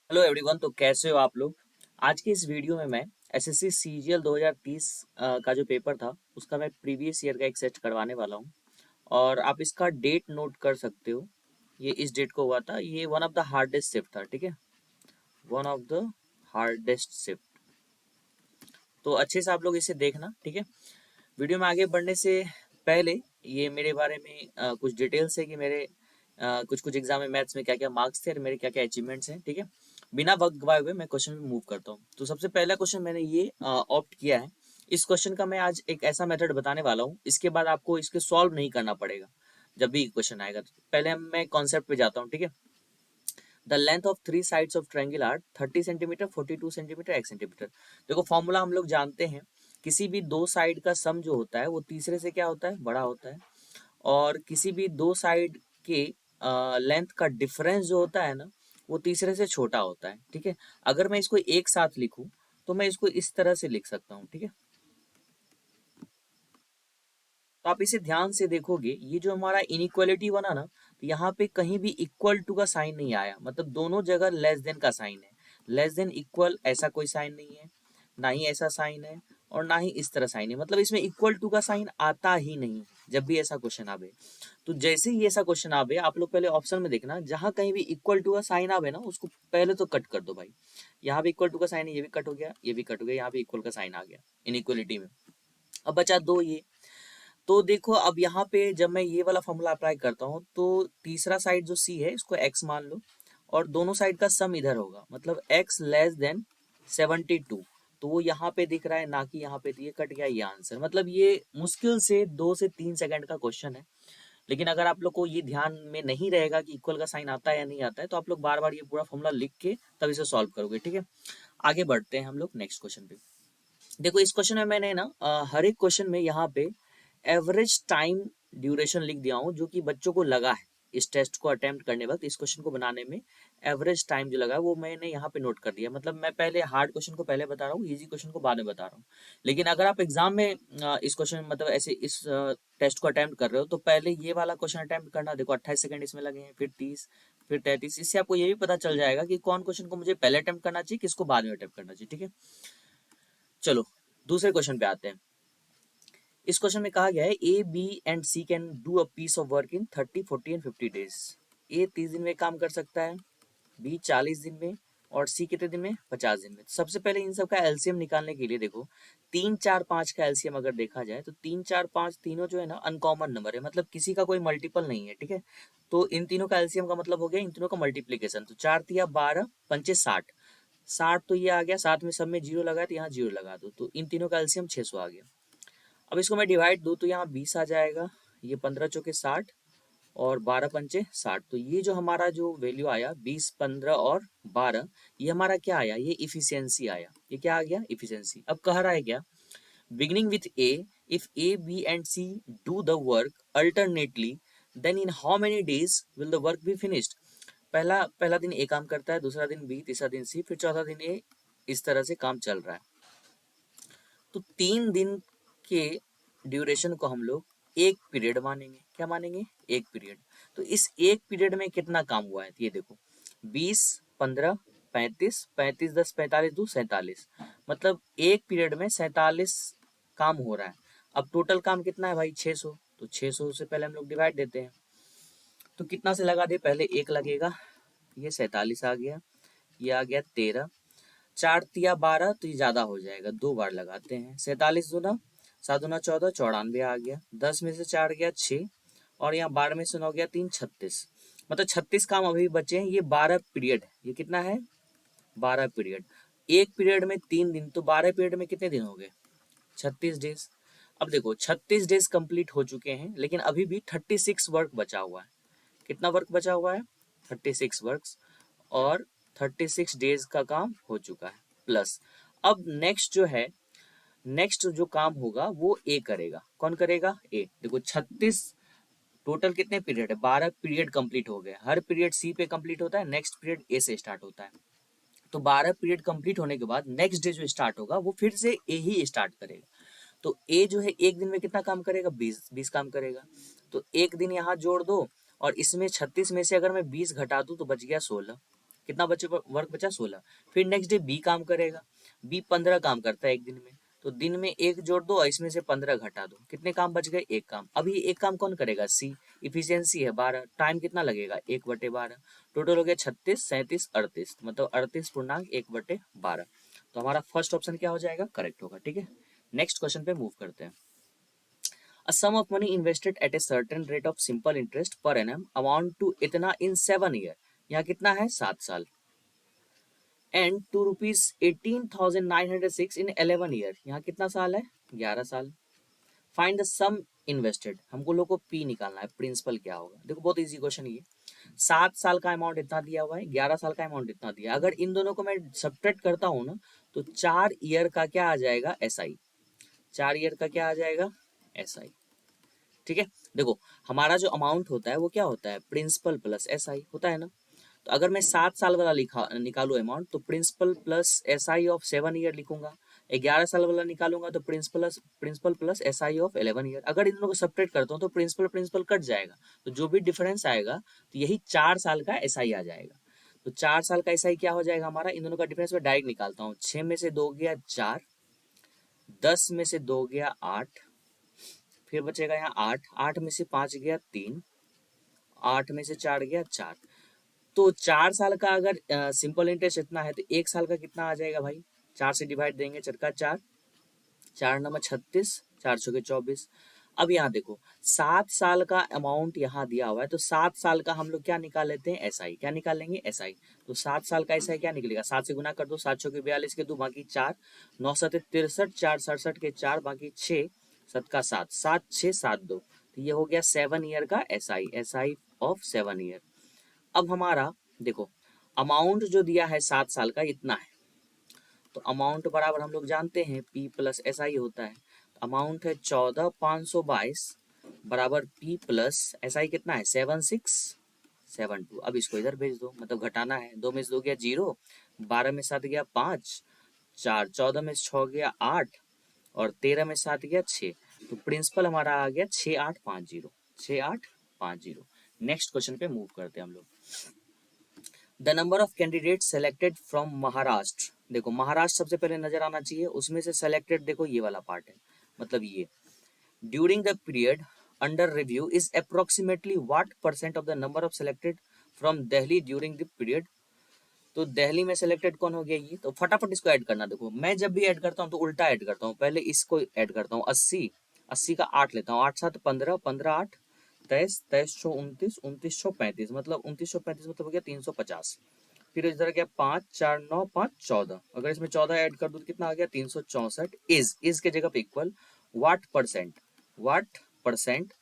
Hello everyone. तो कैसे हो आप लोग। आज के इस वीडियो में मैं एसएससी सीजीएल 2030 का जो पेपर था उसका मैं प्रीवियस ईयर का एक सेट करवाने वाला हूँ। और आप इसका डेट नोट कर सकते हो। ये इस डेट को हुआ था। ये one of the hardest shift था, ठीक है। One of the hardest shift. तो अच्छे से आप लोग इसे देखना, ठीक है। वीडियो में आगे बढ़ने से पहले ये मेरे बारे में कुछ डिटेल्स है कि मेरे कुछ कुछ एग्जाम में मैथ्स में क्या क्या मार्क्स थे और मेरे क्या क्या अचीवमेंट्स हैं, ठीक है। बिना वक्त गवाए हुए मैं क्वेश्चन में मूव करता हूँ। तो सबसे पहला क्वेश्चन मैंने ये ऑप्ट किया है। इस क्वेश्चन का मैं आज एक ऐसा मेथड बताने वाला हूँ, इसके बाद आपको इसके सॉल्व नहीं करना पड़ेगा। जब भी क्वेश्चन आएगा तो पहले मैं कॉन्सेप्ट पे जाता हूँ, ठीक है। The length of three sides of triangle are 30 centimetre, 42 centimetre, 1 centimetre. देखो फॉर्मूला हम लोग जानते हैं। किसी भी दो साइड का सम जो होता है वो तीसरे से क्या होता है, बड़ा होता है। और किसी भी दो साइड के लेंथ का डिफरेंस जो होता है ना, वो तीसरे से छोटा होता है, ठीक है। अगर मैं इसको एक साथ लिखूं तो मैं इसको इस तरह से लिख सकता हूँ, ठीक है। तो आप इसे ध्यान से देखोगे, ये जो हमारा इनइक्वालिटी बना ना, तो यहाँ पे कहीं भी इक्वल टू का साइन नहीं आया, मतलब दोनों जगह लेस देन का साइन है। लेस देन इक्वल ऐसा कोई साइन नहीं है, ना ही ऐसा साइन है, और ना ही इस तरह साइन है। मतलब इसमें इक्वल टू का साइन आता ही नहीं जब भी ऐसा क्वेश्चन आवे। तो जैसे ही ऐसा क्वेश्चन आवे, आप लोग पहले ऑप्शन में देखना, जहां कहीं भी इक्वल टू का साइन आवे ना, उसको पहले तो कट कर दो भाई। यहाँ भी इक्वल टू का साइन है, ये भी कट हो गया, ये भी कट हो गया, यहाँ भी इक्वल का साइन आ गया इनइक्वलिटी में। अब बचा दो ये। तो देखो अब यहाँ पे जब मैं ये वाला फॉर्मूला अप्लाई करता हूँ तो तीसरा साइड जो सी है इसको एक्स मान लो, और दोनों साइड का सम इधर होगा, मतलब एक्स लेस देन 72। तो वो यहाँ पे दिख रहा है, ना कि यहाँ पे, तो ये कट गया ये आंसर। मतलब ये मुश्किल से 2 से 3 सेकंड का क्वेश्चन है। लेकिन अगर आप लोग को ये ध्यान में नहीं रहेगा कि इक्वल का साइन आता है या नहीं आता है, तो आप लोग बार बार ये पूरा फॉर्मूला लिख के तब इसे सॉल्व करोगे, ठीक है। आगे बढ़ते हैं हम लोग नेक्स्ट क्वेश्चन पे। देखो इस क्वेश्चन में मैंने ना हर एक क्वेश्चन में यहाँ पे एवरेज टाइम ड्यूरेशन लिख दिया हूँ, जो कि बच्चों को लगा है इस टेस्ट को अटेम्प्ट करने वक्त, इस क्वेश्चन को बनाने में एवरेज टाइम जो लगा है वो मैंने यहाँ पे नोट कर दिया। मतलब मैं पहले हार्ड क्वेश्चन को पहले बता रहा हूँ, इजी क्वेश्चन को बाद में बता रहा हूँ। लेकिन अगर आप एग्जाम में इस क्वेश्चन मतलब ऐसे इस टेस्ट को अटेम्प्ट कर रहे हो, तो पहले ये वाला क्वेश्चन अटेम्प्ट करना। देखो 28 सेकंड इसमें लगे हैं, फिर 30, फिर 33। इससे आपको ये भी पता चल जाएगा कि कौन क्वेश्चन को मुझे पहले अटेम्प्ट करना चाहिए, किसको बाद में अटेम्प्ट करना चाहिए, ठीक है। चलो दूसरे क्वेश्चन पे आते हैं। इस क्वेश्चन में कहा गया है A B and C can do a piece of work in 30, 40 and 50 days. A 30 दिन में काम कर सकता है, बी 40 दिन में, और सी कितने दिन में, 50 दिन में। सबसे पहले इन सब का एलसीएम निकालने के लिए देखो, 3 4 5 का एलसीएम अगर देखा जाए तो 3 4 5 तीनों जो है ना अनकॉमन नंबर है, मतलब किसी का कोई मल्टीपल नहीं है, ठीक है। तो इन तीनों का एलसीएम का मतलब हो गया इन तीनों का मल्टीप्लीकेशन। तो 4 तिया 12, पंचे 60। 60 तो ये आ गया, साथ में सब में जीरो लगा तो यहाँ जीरो लगा दो, तो इन तीनों का एलसीएम 600 आ गया। अब इसको मैं डिवाइड दूँ तो यहाँ 20 आ जाएगा, ये 15 चौके 60, और 12 पंचे 60। तो ये जो हमारा जो वैल्यू आया 20, 15 और 12, ये हमारा क्या आया, ये इफिशियंसी आया। ये क्या आ गया, इफिशियंसी। अब कह रहा है क्या, beginning with A, if A B and C do the work alternately, then in how many days will the work be finished. पहला पहला दिन ए काम करता है, दूसरा दिन बी, तीसरा दिन सी, फिर चौथा दिन ए। इस तरह से काम चल रहा है। तो 3 दिन के ड्यूरेशन को हम लोग एक पीरियड मानेंगे। क्या मानेंगे, एक पीरियड। तो इस एक पीरियड में कितना काम हुआ है, ये देखो, 20, 15, 35, 35, 10, 45, 2, 47। मतलब एक पीरियड में 47 काम हो रहा है। अब टोटल काम कितना है भाई, 600। तो 600 से पहले हम लोग डिवाइड देते हैं। तो कितना से लगा दे, पहले एक लगेगा, ये 47 आ गया, ये आ गया 13। 4 तिया 12, तो ये ज्यादा हो जाएगा, 2 बार लगाते हैं। 47 दूना 7 दूना 14, 94 आ गया। 10 में से 4 गया 6, और यहाँ 12 में से 9 गया 3, 36। मतलब 36 काम अभी बचे हैं। ये 12 पीरियड है, ये कितना है, 12 पीरियड। एक पीरियड में 3 दिन, तो 12 पीरियड में कितने दिन हो गए, 36 डेज। अब देखो 36 डेज कंप्लीट हो चुके हैं, लेकिन अभी भी 36 वर्क बचा हुआ है। कितना वर्क बचा हुआ है, 36 वर्क। और 36 डेज का काम हो चुका है, प्लस अब नेक्स्ट जो है, नेक्स्ट जो काम होगा वो ए करेगा। कौन करेगा, ए। देखो 36, टोटल कितने पीरियड है, 12 पीरियड कंप्लीट हो गए। हर पीरियड सी पे कंप्लीट होता है, नेक्स्ट पीरियड ए से स्टार्ट होता है। तो 12 पीरियड कंप्लीट होने के बाद नेक्स्ट डे जो स्टार्ट होगा वो फिर से ए ही स्टार्ट करेगा। तो ए जो है एक दिन में कितना काम करेगा, 20 काम करेगा। तो एक दिन यहाँ जोड़ दो, और इसमें 36 में से अगर मैं 20 घटा दूं तो बच गया 16। कितना बचे वर्क बचा 16। फिर नेक्स्ट डे बी काम करेगा, बी 15 काम करता है एक दिन में, तो दिन में एक जोड़ दो और इसमें से 15 घटा दो, कितने काम बच गए, एक काम। अभी एक काम कौन करेगा, सी, इफिशियंसी है 12, टाइम कितना लगेगा 1/12, टोटल हो गया 36, 37, 38, मतलब 38.1/12। तो हमारा फर्स्ट ऑप्शन क्या हो जाएगा, करेक्ट होगा। ठीक है, नेक्स्ट क्वेश्चन पे मूव करते हैं। A sum of money invested at a certain rate of simple interest per annum amount to इतना in 7 year, यहाँ कितना है 7 साल, and to rupees 18,906 in 11 year, यहाँ कितना साल है 11 साल। फाइंड द सम इन्वेस्टेड, हमको लोग को पी निकालना है, प्रिंसिपल क्या होगा। देखो बहुत इजी क्वेश्चन ये, 7 साल का अमाउंट इतना दिया हुआ है, 11 साल का अमाउंट इतना दिया, अगर इन दोनों को मैं सब्ट्रैक्ट करता हूँ ना, तो 4 ईयर का क्या आ जाएगा, एस आई, 4 ईयर का क्या आ जाएगा, एस आई। ठीक है, देखो हमारा जो अमाउंट होता है वो क्या होता है, प्रिंसिपल प्लस एस आई होता है ना। तो अगर मैं 7 साल वाला निकालू अमाउंट, तो principal plus S I of 7 year लिखूंगा। 11 साल वाला निकालूंगा तो principal plus S I of 11 year. अगर इन दोनों को सेपरेट करता हूँ तो प्रिंसिपल प्रिंसिपल कट जाएगा, तो जो भी डिफरेंस आएगा तो यही 4 साल का एस आई आ जाएगा। तो 4 साल का एस आई क्या हो जाएगा हमारा, इन दोनों का डिफरेंस मैं डायरेक्ट निकालता हूँ, 6 में से 2 गया 4, 10 में से 2 गया 8, फिर बचेगा यहाँ 8, 8 में से 5 गया 3, 8 में से 4 गया 4। तो 4 साल का अगर सिंपल इंटरेस्ट इतना है तो 1 साल का कितना आ जाएगा भाई, 4 से डिवाइड देंगे, चरका 4, 4 नंबर 36, 4 छके 24। अब यहाँ देखो 7 साल का अमाउंट यहाँ दिया हुआ है, तो 7 साल का हम लोग क्या निकाल लेते हैं, एस आई, क्या निकाल लेंगे, एस आई। तो 7 साल का एस आई क्या निकलेगा, 7 से गुना कर दो, 7 छके 42 के 2 बाकी 4, 9 सते 63, 4 67 के 4 बाकी 6, 7 का 7, 7 6 7 2, तो ये हो गया 7 ईयर का S I, S I of 7 year. अब हमारा देखो अमाउंट जो दिया है 7 साल का इतना है, तो अमाउंट बराबर हम लोग जानते हैं पी प्लस एस आई होता है। तो अमाउंट है 14,522 बराबर पी प्लस एस आई कितना है 7672। अब इसको इधर भेज दो, मतलब घटाना है, 2 में से 2 गया 0, 12 में 7 गया 5, 4 14 में 6 गया 8, और 13 में 7 गया 6। तो प्रिंसिपल हमारा आ गया 6850, 6850। नेक्स्ट क्वेश्चन पे मूव करते हैं हम लोग। The number of candidate selected from Maharashtra, देखो महाराष्ट्र सबसे पहले नजर आना चाहिए, उसमें से सेलेक्टेड देखो ये वाला पार्ट है, मतलब ये during the period under review is approximately what percent of the number of selected from Delhi during the period. तो दिल्ली में सेलेक्टेड कौन हो गया ये, तो फटाफट इसको ऐड करना। देखो मैं जब भी ऐड करता हूँ तो उल्टा ऐड करता हूँ, पहले इसको ऐड करता हूँ, 80, 80 का 8 लेता हूँ, 8 7 15, 15 8 23, 23 6 29, 29 6 35, मतलब 29 6 35 मतलब हो गया 350। फिर इधर गया 5 4 9 5 14, अगर इसमें 14 ऐड कर दूं तो कितना आ गया 364। इज के जगह पे इक्वल व्हाट परसेंट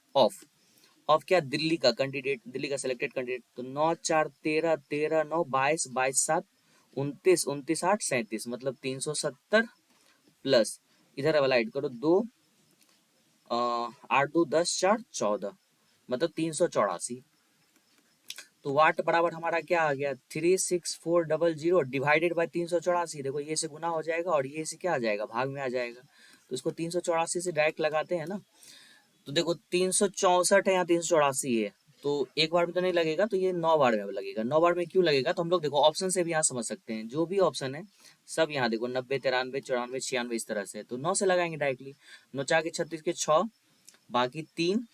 ऑफ क्या, दिल्ली का कैंडिडेट, दिल्ली का सिलेक्टेड कैंडिडेट। तो 9 4 13, 13 9 22, 22 7 29, 29 8 37, मतलब 370 प्लस इधर वाला ऐड करो 2, 8 2 10 4 14, मतलब 384। तो वाट बराबर हमारा क्या आ गया 36400 डिवाइडेड बाई 384। देखो ये से गुना हो जाएगा और ये से क्या आ जाएगा, भाग में आ जाएगा। तो इसको 384 से डायरेक्ट लगाते हैं ना, तो देखो 364 है, यहाँ 384 है, तो एक बार में तो नहीं लगेगा, तो ये 9 बार में लगेगा। 9 बार में क्यों लगेगा, तो हम लोग देखो ऑप्शन से भी यहाँ समझ सकते हैं, जो भी ऑप्शन है सब यहाँ देखो 90 93 94 96 इस तरह से, तो 9 से लगाएंगे डायरेक्टली। 9 4 के 36 के 6, बाकी 3,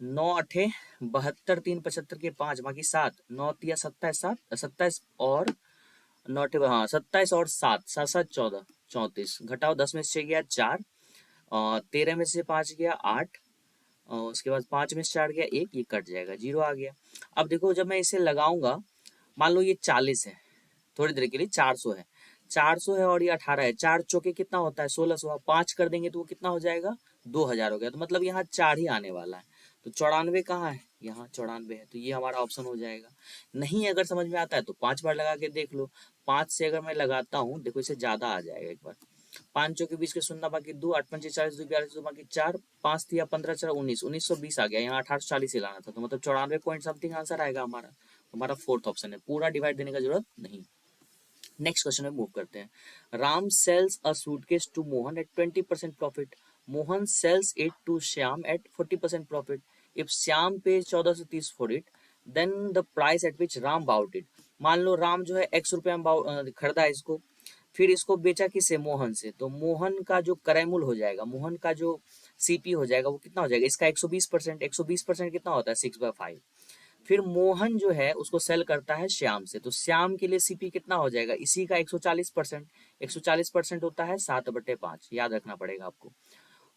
9 8 72, 3 75 के 5 बाकी 7, 9 तिया 27 7 27 और 9 हाँ 27 और 7 7 7 14 34, घटाओ 10 में से 6 गया 4, और 13 में से 5 गया 8, और उसके बाद 5 में से 4 गया 1, ये कट जाएगा 0 आ गया। अब देखो जब मैं इसे लगाऊंगा, मान लो ये 40 है, थोड़ी देर के लिए 400 है, 400 है और ये 18 है, 4 चौके कितना होता है 1600, 5 कर देंगे तो वो कितना हो जाएगा 2000 हो गया। तो मतलब यहाँ 4 ही आने वाला है, तो 94 कहाँ है, यहाँ 94 है, तो ये हमारा ऑप्शन हो जाएगा। नहीं अगर समझ में आता है तो 5 बार लगा के देख लो। 5 से अगर मैं लगाता हूँ, देखो इसे ज्यादा आ जाएगा, एक बार 5 चौके 20 के 0 बाकी 2, 8 पंचे 40 2 42 2 बाकी 4, 5 दिया 15 4 19, 1920 आ गया, यहाँ 1840 ही लाना था, तो मतलब 94 पॉइंट समथिंग आंसर आएगा हमारा। हमारा फोर्थ ऑप्शन है, पूरा डिवाइड देने का जरूरत नहीं। नेक्स्ट क्वेश्चन में मूव करते हैं। Ram sells a suitcase to Mohan at 20% profit, Mohan sells it to Shyam at 40% profit. If Shyam pay 1430 for it, then the price at which Ram bought it. मान लो राम जो है x रुपये में खरीदा है इसको, फिर इसको बेचा किससे, मोहन से, तो मोहन का जो क्रय मूल्य हो जाएगा, मोहन का जो सीपी हो जाएगा वो कितना हो जाएगा, इसका 120%, 120% कितना होता है 6/5। फिर मोहन जो है उसको सेल करता है श्याम से, तो श्याम के लिए सीपी कितना हो जाएगा, इसी का 140%, 140% होता है 7/5, याद रखना पड़ेगा आपको।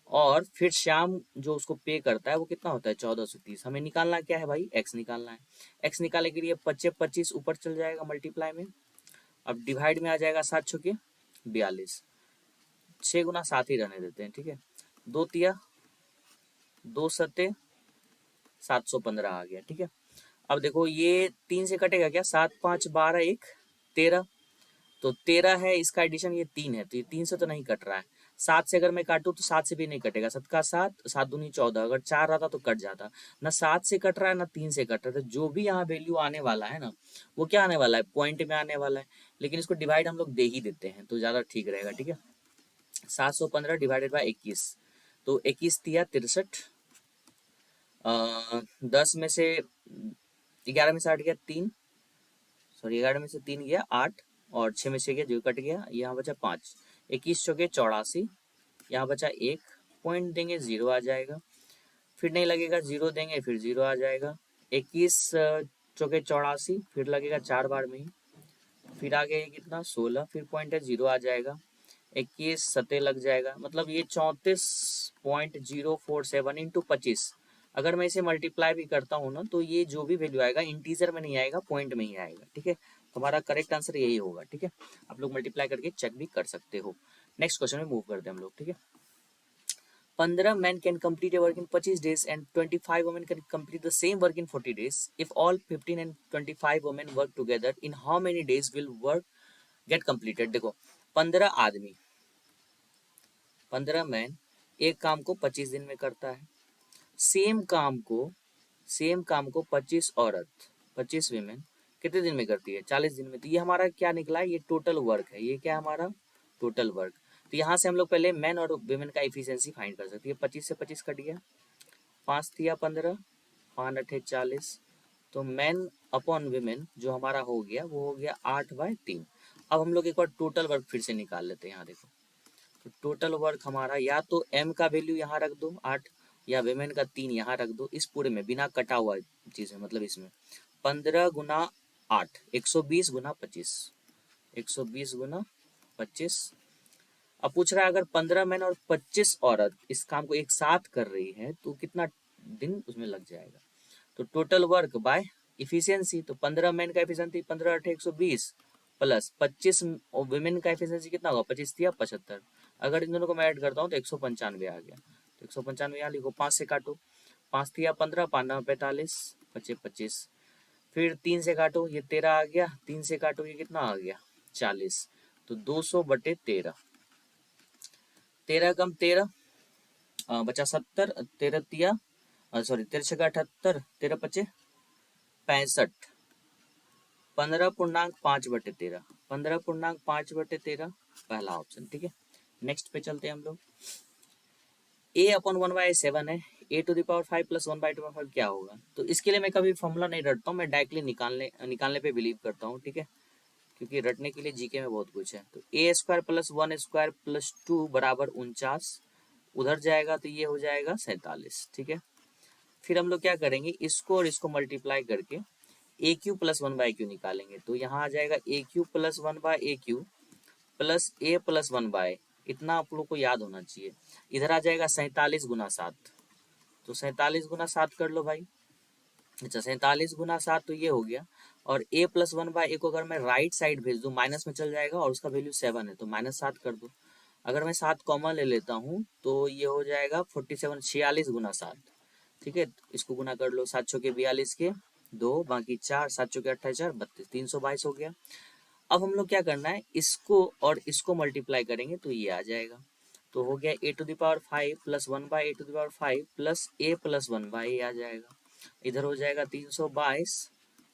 और फिर श्याम जो उसको पे करता है वो कितना होता है 1430। हमें निकालना क्या है भाई, एक्स निकालना है। एक्स निकालने के लिए 25 ऊपर चल जाएगा मल्टीप्लाई में, अब डिवाइड में आ जाएगा 7×6 = 42, 6 × 7 ही रहने देते हैं, ठीक है। 2 × 2 × 715 आ गया, ठीक है। अब देखो ये 3 से कटेगा क्या, 7 5 12 1 13, तो 13 है, इसका एडिशन ये 3 है, तो ये 3 से तो नहीं कट रहा है। 7 से अगर मैं काटूं तो 7 से भी नहीं कटेगा, 7 का 7, 7 दूनी 14, अगर 4 रहता तो कट जाता। ना 7 से कट रहा है ना 3 से कट रहा है, तो जो भी यहाँ वैल्यू आने वाला है ना वो क्या आने वाला है, पॉइंट में आने वाला है। लेकिन इसको डिवाइड हम लोग दे ही देते हैं तो ज़्यादा ठीक रहेगा, ठीक है। 715 डिवाइडेड बाई 21, तो 21 तिया 63, 10 में से 11 में से 8 गया 3, सॉरी 11 में से 3 गया 8, और 6 में से गया 2 कट गया, यहाँ बचा 5, 21 चौके 84, यहाँ बचा 1, पॉइंट देंगे 0 आ जाएगा, फिर नहीं लगेगा 0 देंगे फिर 0 आ जाएगा, 21 चौके 84, फिर लगेगा 4 बार में ही, फिर आगे कितना 16, फिर पॉइंट है 0 आ जाएगा, 21 सते लग जाएगा, मतलब ये 34.047 इंटू 25। अगर मैं इसे मल्टीप्लाई भी करता हूँ ना तो ये जो भी वैल्यू आएगा इंटीजर में नहीं आएगा, पॉइंट में ही आएगा, ठीक है। हमारा करेक्ट आंसर यही होगा, ठीक है। आप लोग मल्टीप्लाई करके चेक भी कर सकते हो। नेक्स्ट क्वेश्चन में मूव करते हैं हम लोग, ठीक है। 15 men can complete a work in 25 days and 25 women can complete the same work in 40 days. If all 15 and 25 women work together, in how many days will work get completed? देखो 15 आदमी, 15 man एक काम को 25 दिन में करता है, same काम को, सेम काम को 25 औरत, 25 वीमेन कितने दिन में करती है, 40 दिन में। तो ये हमारा क्या निकला है, ये टोटल वर्क है, ये क्या है हमारा टोटल वर्क। तो यहाँ से हम लोग पहले मैन और वीमेन का इफिशियंसी फाइंड कर सकते हैं। 25 से 25 कट गया, 5 तिया 15, 5 8 40, तो मैन अपॉन वीमेन जो हमारा हो गया वो हो गया 8/3। अब हम लोग एक बार टोटल वर्क फिर से निकाल लेते हैं। यहाँ देखो तो टोटल वर्क हमारा, या तो m का वैल्यू यहाँ रख दो 8, या वेमेन का 3 यहाँ रख दो, इस पूरे में बिना कटा हुआ चीज है, मतलब इसमें 15 × 8 120 × 25, 120 × 25। अब पूछ रहा है अगर 15 मैन और 25 औरत इस काम को एक साथ कर रही है तो कितना दिन उसमें लग जाएगा। तो टोटल वर्क बाय इफिशियंसी, तो 15 मैन का इफिशियंसी 15 8 120 प्लस 25 वुमेन का इफिशियंसी कितना होगा, 25 या 75। अगर इन दोनों को मैं ऐड करता हूँ तो 195 आ गया, तो 195 यहाँ लिखो, 5 से काटो, 5 या 15, 5 9 45, 25 25, फिर 3 से काटो ये 13 आ गया, 3 से काटो ये कितना आ गया 40, तो 200/13, 13 कम 13 बचा 70, 13 तिया सॉरी 13 छः 78, 13 पचे 65, 15.5/13, 15.5/13 पहला ऑप्शन, ठीक है। नेक्स्ट पे चलते हैं हम लोग। a/1/7 है, a⁵ प्लस 1/2 क्या होगा। तो इसके लिए मैं कभी फॉर्मूला नहीं रटता हूँ, मैं डायरेक्टली निकालने पे बिलीव करता हूँ, ठीक है, क्योंकि रटने के लिए जीके में बहुत कुछ है। तो a² + 1² + 2 = 49, उधर जाएगा तो ये हो जाएगा 47, ठीक है। फिर हम लोग क्या करेंगे, इसको और इसको मल्टीप्लाई करके AQ + 1/q निकालेंगे, तो यहाँ आ जाएगा AQ + 1/AQ प्लस A + 1/, इतना आप लोग को याद होना चाहिए। इधर आ जाएगा 47 × 7, तो 47 × 7 कर लो भाई। अच्छा 47 × 7 तो ये हो गया, और A + 1/a को अगर मैं राइट साइड भेज दूँ माइनस में चल जाएगा, और उसका वैल्यू 7 है तो -7 कर दो। अगर मैं 7 कॉमन ले लेता हूँ तो ये हो जाएगा 47, 46 × 7, ठीक है। इसको गुना कर लो, 7 चौके 42 के 2, बाकी 4, 7 चौके 28 4 32, 322 हो गया। अब हम लोग क्या करना है, इसको और इसको मल्टीप्लाई करेंगे तो ये आ जाएगा, तो हो गया a⁵ + 1/a⁵ plus a + 1/a आ जाएगा। इधर हो जाएगा 322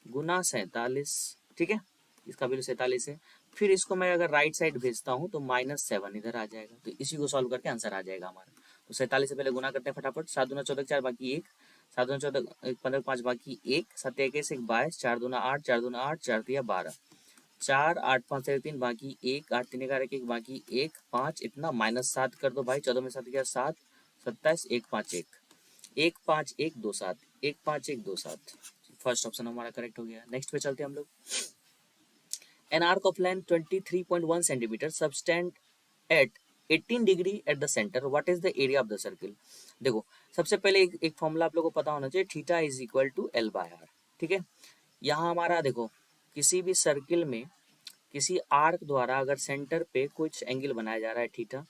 × 47, ठीक है, इसका वैल्यू 47 है। फिर इसको मैं अगर राइट साइड भेजता हूँ तो -7 इधर आ जाएगा, तो इसी को सॉल्व करके आंसर आ जाएगा हमारा। तो 47 से पहले गुना करते हैं फटाफट, 7 दूना 14 4 बाकी 1, 7 15 5 बाकी 1 7 21 1 22 4 दूना 8 4 दूना 8 4 3 12 4 8 5 3 बाकी 1 8 3 11 1 बाकी 1 5 इतना -7 कर दो भाई। 14 में 7 गया 7 27 1 5 1 1 5 1 2 7 1 5 1 2 7। फर्स्ट ऑप्शन हमारा करेक्ट हो गया। नेक्स्ट पे चलते हैं हम लोग। An arc of length 23.1 centimeter subtend at 18 degree at the centre, what is the area of the circle. देखो सबसे पहले एक फॉर्मूला आप लोगों को पता होना चाहिए, theta is equal to L by R. ठीक है, यहाँ हमारा देखो किसी भी सर्किल में किसी आर्क द्वारा अगर सेंटर पे कुछ एंगल बनाया जा रहा है थीटा,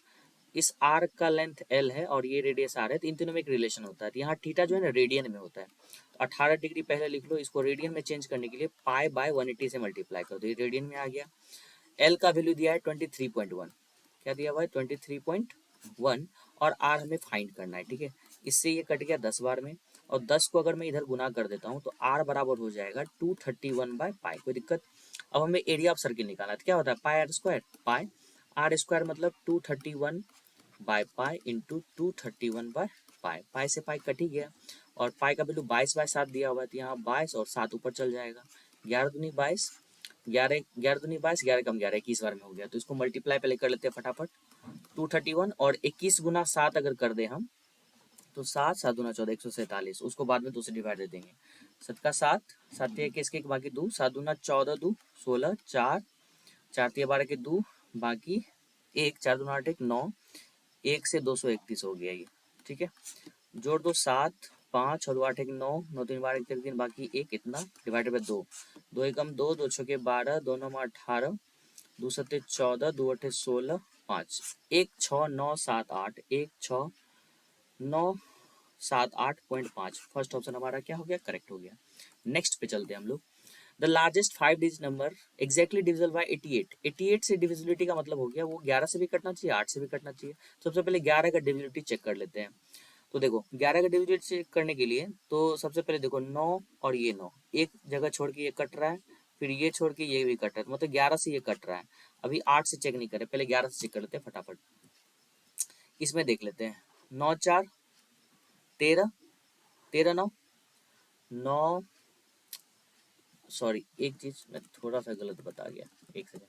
इस आर्क का लेंथ एल है और ये रेडियस आर है, तो इन तीनों में एक रिलेशन होता है। तो यहाँ थीटा जो है ना रेडियन में होता है, तो 18 डिग्री पहले लिख लो, इसको रेडियन में चेंज करने के लिए पाई बाय 180 से मल्टीप्लाई करो, तो ये रेडियन में आ गया। एल का वैल्यू दिया है 23.1, क्या दिया हुआ है 23.1, और आर हमें फाइंड करना है। ठीक है, इससे ये कट गया 10 बार में, और 10 को अगर मैं इधर गुना कर देता हूँ तो आर बराबर हो जाएगा 231 बाय पाई। कोई दिक्कत। अब हमें एरिया ऑफ सर्किल निकालना है, तो क्या होता है pi R square, pi R square मतलब 231 by pi into 231 by pi. Pi से पाई कट ही गया, और पाई का वैल्यू 22 बाय 7 दिया हुआ है, तो यहाँ 22 और 7 ऊपर चल जाएगा, 11 दूनी 22, 11 11 दूनी 22, 11 कम 11 21 बार में हो गया। तो इसको मल्टीप्लाई पहले कर लेते हैं फटाफट, 231 और 21 गुना 7 अगर कर दे हम तो 7 7 दूना 14 147, उसको बाद में 2 से डिवाइड दे देंगे। 7 का 7 7 21 के बाकी 2, 7 दूना 14 2 16 4 4 12 के 2 बाकी 1 4 दूना 8 1 9, 1 से 231 हो गया ये। ठीक है, जोड़ दो 7 5 और 8 1 9 9 3 12 1 3 बाकी 1 इतना डिवाइडेड बाय 2, 2 एकम 2 2 छके 12 2 9 18 2 सत्ते 14 2 अठे 16 5 1 6 9 7 8 1 6 9 7 8.5। फर्स्ट ऑप्शन हमारा क्या हो गया, करेक्ट हो गया। नेक्स्ट पे चलते हैं हम लोग। The largest 5 digit number exactly divisible by 88। 88 से डिविजिबिलिटी का मतलब हो गया वो 11 से भी कटना चाहिए, 8 से भी कटना चाहिए। सबसे पहले 11 का डिविजिबिलिटी चेक कर लेते हैं। तो देखो 11 का डिविजिबिलिटी चेक करने के लिए तो सबसे पहले देखो 9 और ये 9 एक जगह छोड़ के ये कट रहा है, फिर ये छोड़ के ये भी कट रहा है, मतलब 11 से ये कट रहा है। अभी 8 से चेक नहीं करे, पहले 11 से चेक कर लेते हैं फटाफट। इसमें देख लेते हैं 9 4 13 13 9 9, सॉरी एक चीज मैं थोड़ा सा गलत बता गया, एक सेकंड।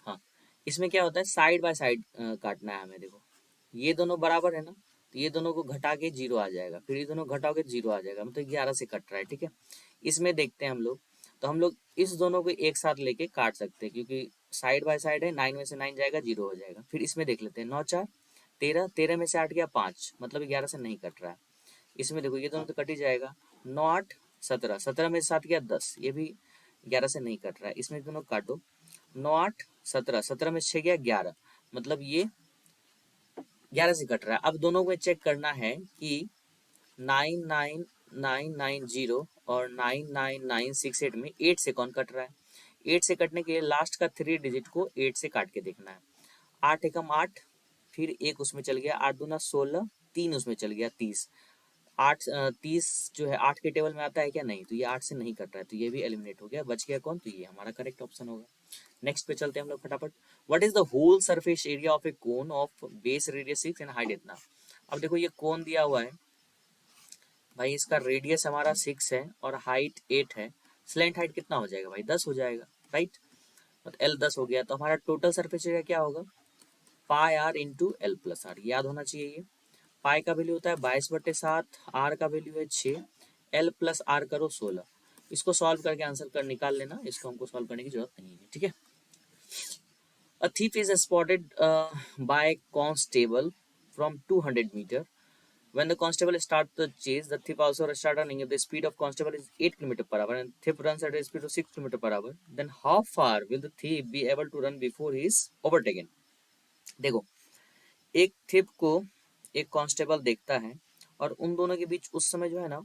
हाँ, इसमें क्या होता है साइड बाय साइड काटना है हमें। देखो ये दोनों बराबर है ना, तो ये दोनों को घटा के 0 आ जाएगा, फिर ये दोनों घटाओगे 0 आ जाएगा, मतलब 11 से कट रहा है। ठीक है, इसमें देखते हैं हम लोग, तो हम लोग इस दोनों को एक साथ लेके काट सकते हैं क्योंकि साइड बाय साइड है, 9 में से 9 जाएगा 0 हो जाएगा। फिर इसमें देख लेते हैं 9 4 13, 13 में से 8 गया 5, मतलब 11 से नहीं कट रहा है। इसमें देखो ये दोनों तो कट ही जाएगा, 9 8 17, 17 में से 7 गया 10, ये भी 11 से नहीं कट रहा है। इसमें दोनों काटो, 9 8 17, 17 में 6 गया 11, मतलब ये 11 से कट रहा है। अब दोनों में चेक करना है कि 99990 और 99968 में 8 से कौन कट रहा है। 8 से कटने के लिए लास्ट का 3 डिजिट को 8 से काट के देखना है। 8 एकम 8, फिर एक उसमें चल गया, 8 दूना 16, 3 उसमें चल गया 30, 8 30 जो है 8 के टेबल में आता है क्या, नहीं, तो ये 8 से नहीं कट रहा है, तो ये भी एलिमिनेट हो गया। बच गया कौन, तो ये हमारा करेक्ट ऑप्शन होगा। नेक्स्ट पे चलते हैं हम लोग फटाफट। What is the whole surface area of a cone of base radius 6 and height इतना। अब देखो ये कोन दिया हुआ है भाई, इसका रेडियस हमारा 6 है और हाइट 8 है, स्लैंट हाइट कितना हो जाएगा भाई 10 हो जाएगा, राइट। तो एल 10 हो गया, तो हमारा टोटल सरफेस एरिया क्या होगा, pi R into L plus R, याद होना चाहिए ये। पाई का वैल्यू होता है 22/7, आर का वैल्यू है 6, एल प्लस आर करो 16। इसको सॉल्व करके आंसर कर निकाल लेना, इसको हमको सॉल्व करने की जरूरत नहीं है। ठीक है, अ thief is spotted by constable from 200 meter. When the constable starts the chase, the thief also start running. If the speed of constable is 8 km per hour and thief runs at a speed of 6 km per hour, then how far will the thief be able to run before he is overtaken? देखो एक थिप को एक constable देखता है और उन दोनों के बीच उस समय जो है ना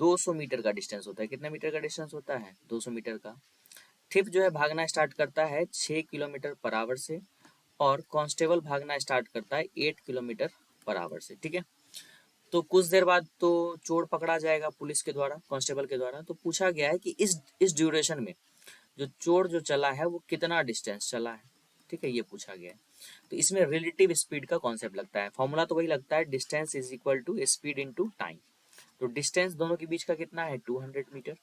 200 मीटर का डिस्टेंस होता है। कितने मीटर का डिस्टेंस होता है, 200 मीटर का। थिप जो है भागना स्टार्ट करता है 6 किलोमीटर पर आवर से और कांस्टेबल भागना स्टार्ट करता है 8 किलोमीटर पर आवर से। ठीक है, तो कुछ देर बाद तो चोर पकड़ा जाएगा पुलिस के द्वारा, कांस्टेबल के द्वारा। तो पूछा गया है कि इस ड्यूरेशन में जो चोर जो चला है वो कितना डिस्टेंस चला है। ठीक है, ये पूछा गया है। तो इसमें रिलेटिव स्पीड का कॉन्सेप्ट लगता है, फॉर्मूला तो वही लगता है, distance is equal to speed into time. तो डिस्टेंस दोनों के बीच का कितना है 200 मीटर।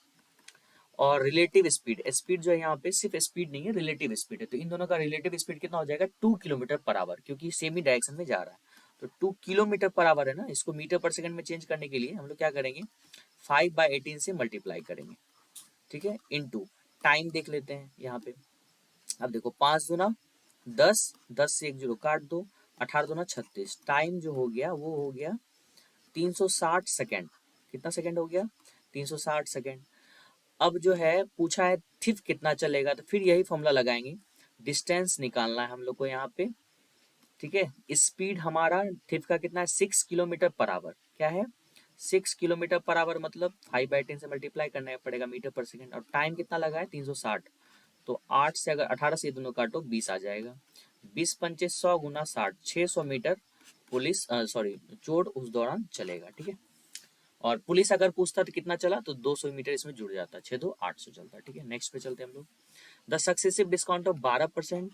और रिलेटिव स्पीड, स्पीड जो है यहाँ पे सिर्फ स्पीड नहीं है, रिलेटिव स्पीड है, तो इन दोनों का रिलेटिव स्पीड कितना हो जाएगा 2 किलोमीटर पर आवर, क्योंकि सेम ही डायरेक्शन में जा रहा है। तो 2 किलोमीटर पर आवर है ना, इसको मीटर पर सेकंड में चेंज करने के लिए हम लोग क्या करेंगे 5/18 से मल्टीप्लाई करेंगे, ठीक है, इनटू टाइम देख लेते हैं यहाँ पे। अब देखो 5 दूना 10, 10 से एक जीरो काट दो, 18 दूना 36, टाइम जो हो गया वो हो गया 360 सेकेंड। कितना सेकेंड हो गया 360 सेकेंड। अब जो है पूछा है थिफ कितना चलेगा, तो फिर यही फॉर्मूला लगाएंगे, डिस्टेंस निकालना है हम लोग को यहाँ पे, ठीक है। स्पीड हमारा थिफ का कितना है 6 किलोमीटर पर आवर, क्या है 6 किलोमीटर पर आवर, मतलब 5/10 से मल्टीप्लाई करना पड़ेगा मीटर पर सेकेंड, और टाइम कितना लगा है 360, तो 8 से अगर 18 से ये दोनों काटो 20 आ जाएगा, 20×5 = 100 × 60, 600 मीटर पुलिस सॉरी चोर उस दौरान चलेगा, ठीक है। और पुलिस अगर पूछता तो कितना चला, तो 200 मीटर इसमें जुड़ जाता, 6×2 = 800 चलता, ठीक है। नेक्स्ट पे चलते हैं हम लोग। The successive discount of 12%,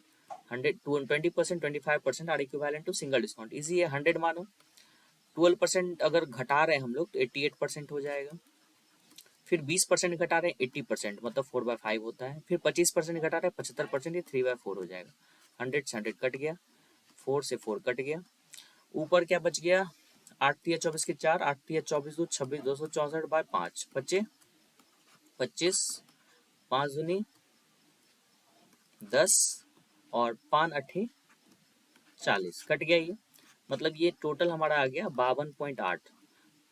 100, 20%, 25% are equivalent to single discount. Easy है, 100 मानो, 12% अगर घटा रहे हैं हम लोग तो 88% हो जाएगा, फिर 20% घटा रहे हैं 80%, मतलब 4/5 होता है, फिर 25% घटा रहे हैं 75%, ये 3/4 हो जाएगा। 100 से 100 कट गया, 4 से 4 कट गया, ऊपर क्या बच गया 8×3 = 24 के 4, 8×3 = 24, 2 26, 264/5 बचे 25, 5×2 = 10 और 5×8 = 40 कट गया ये, मतलब ये टोटल हमारा आ गया 52.8।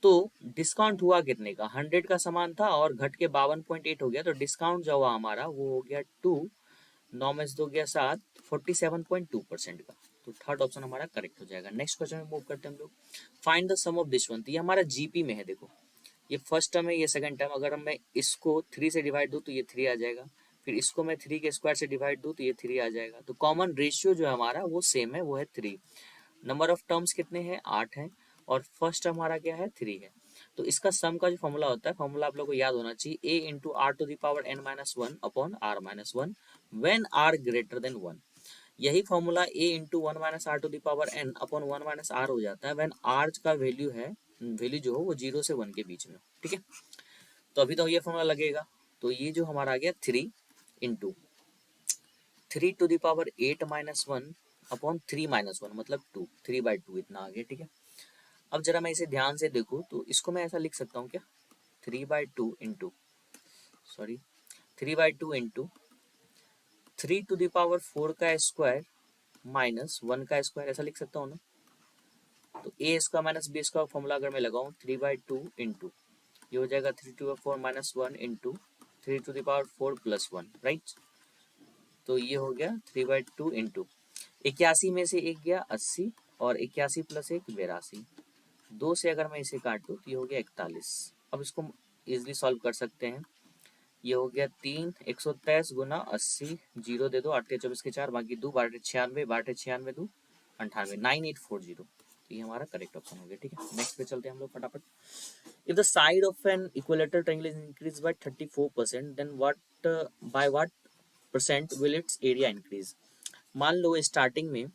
तो डिस्काउंट हुआ कितने का, 100 का सामान था और घट के 52.8 हो गया, तो डिस्काउंट जो हुआ हमारा वो हो गया 2, 9 में से 2 गया 7, 47.2% का। तो थर्ड ऑप्शन हमारा करेक्ट हो जाएगा। नेक्स्ट क्वेश्चन में मूव करते हैं हम लोग। Find the sum of this one, तो ये हमारा जीपी में है, देखो ये फर्स्ट टर्म है, ये सेकंड टर्म, अगर मैं इसको 3 से डिवाइड दूं तो ये 3 आ जाएगा, फिर इसको मैं 3 के स्क्वायर से डिवाइड दूं तो ये 3 आ जाएगा, तो कॉमन रेशियो जो है हमारा वो सेम है, वो है 3। नंबर ऑफ टर्म्स कितने हैं 8 हैं, और फर्स्ट टर्म हमारा क्या है 3 है। तो इसका सम का जो फॉर्मूला होता है, फॉर्मूला आप लोग को याद होना चाहिए, a into R to the power n-1 upon r-1 when r greater than 1। यही formula a into 1 minus R to the power n upon 1 minus R हो जाता है व्हेन r का वैल्यू जो हो वो 0 से 1 के बीच में हो, ठीक है। तो अभी तो ये फॉर्मूला लगेगा, तो ये जो हमारा आ गया 3 into 3 to the power 8-1 upon 3-1, मतलब 2, 3/2 इतना आ गया, ठीक है। अब जरा मैं इसे ध्यान से देखूँ तो इसको मैं ऐसा लिख सकता हूँ क्या 3/2 इंटू 3 to the power 4 का स्क्वायर माइनस 1 का स्क्वायर, ऐसा लिख सकता हूँ ना। तो A square minus B square formula अगर मैं लगाऊँ 3/2 इंटू, ये हो जाएगा 3 to the power 4 - 1 into 3 to the power 4 + 1, right. तो ये हो गया 3/2 इंटू 81 में से एक गया 80, और 81 + 1 82, 2 से अगर मैं इसे काट दूं तो ये हो गया 41। अब इसको इजिली सॉल्व कर सकते हैं, ये हो गया 3, 123 × 80, जीरो दे दो, 8×24 के 4, बाकी 2 12 96, 12 96 2 98, 9840। तो ये हमारा करेक्ट ऑप्शन हो गया, ठीक है। नेक्स्ट पे चलते हैं हम लोग फटाफट। If the side of an equilateral triangle is increase by 34%, then what by what percent will its area increase. मान लो स्टार्टिंग में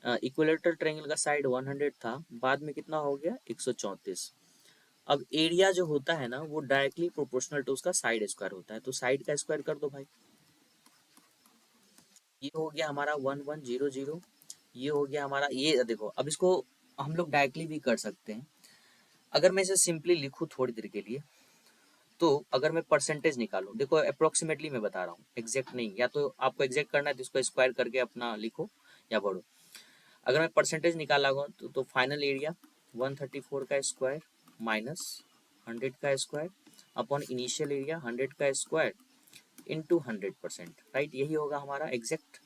इक्विलेटरल ट्रायंगल का साइड 100 था, बाद में कितना हो गया 134। अब एरिया जो होता है ना वो डायरेक्टली प्रोपोर्शनल टू उसका साइड स्क्वायर होता है, तो साइड का स्क्वायर कर दो भाई। ये हो गया हमारा 1100, ये हो गया हमारा, ये देखो अब इसको हम लोग डायरेक्टली भी कर सकते हैं। अगर मैं इसे सिंपली लिखूँ थोड़ी देर के लिए, तो अगर मैं परसेंटेज निकालूं, देखो अप्रोक्सीमेटली मैं बता रहा हूँ, एग्जैक्ट नहीं, या तो आपको एग्जैक्ट करना है तो इसको स्क्वायर करके अपना लिखो या पढ़ो। अगर मैं परसेंटेज निकाला तो फाइनल एरिया 134 का स्क्वायर माइनस 100 का स्क्वायर अपॉन इनिशियल एरिया 100 का स्क्वायर इंटू 100%, राइट, यही होगा हमारा एग्जैक्ट।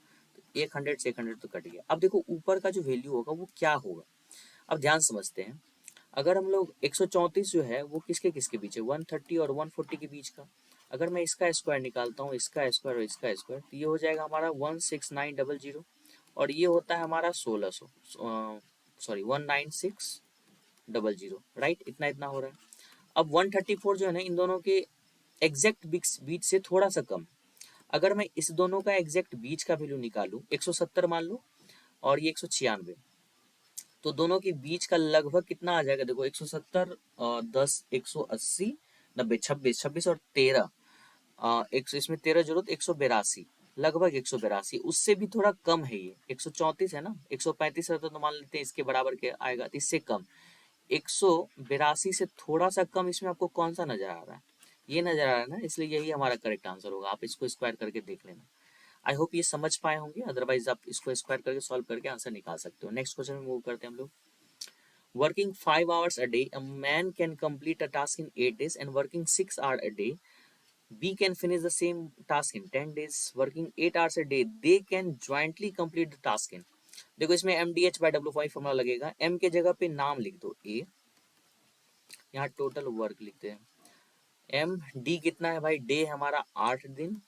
100 से 100 तो कट गया। अब देखो ऊपर का जो वैल्यू होगा वो क्या होगा, अब ध्यान समझते हैं। अगर हम लोग 134 जो है वो किसके किसके बीच है 130 और 140 के बीच का, अगर मैं इसका स्क्वायर निकालता हूँ, इसका स्क्वायर और इसका स्क्वायर, तो ये हो जाएगा हमारा 16900, और ये होता है हमारा 1600, सॉरी 19600, राइट, इतना इतना हो रहा है। अब 134 जो है ना इन दोनों के एग्जैक्ट बीच से थोड़ा सा कम, अगर मैं इस दोनों का एग्जैक्ट बीच का वैल्यू निकालूं 170 मान लो, और ये 196, तो दोनों के बीच का लगभग कितना आ जाएगा, देखो 170, 10, 180, 90, 26, 26 और 13, एक इसमें 13 जरूरत, 182, लगभग 182, उससे भी थोड़ा कम है ये, 134 है ना, 135 रहता तो मान लेते हैं इसके बराबर के आएगा, तो इससे कम, 182 से थोड़ा सा कम इसमें आपको कौन सा नजर आ रहा है, ये नजर आ रहा है ना, इसलिए यही हमारा करेक्ट आंसर होगा। आप इसको स्क्वायर करके देख लेना। आई होप ये समझ पाए होंगे, अदरवाइज आप इसको स्क्वायर करके सॉल्व करके आंसर निकाल सकते हो। नेक्स्ट क्वेश्चन में मूव करते हैं हम लोग। Working 5 hours a day, a man can complete a task in 8 days, and working 6 hours a day, B can finish the same task in 10 days. Working 8 hours a day, they can jointly complete the task in। देखो इसमें MDH/W5 formula लगेगा, M के जगह पे नाम लिख दो A, यहाँ टोटल वर्क लिखते हैं M, D कितना है भाई, डे हमारा 8 दिन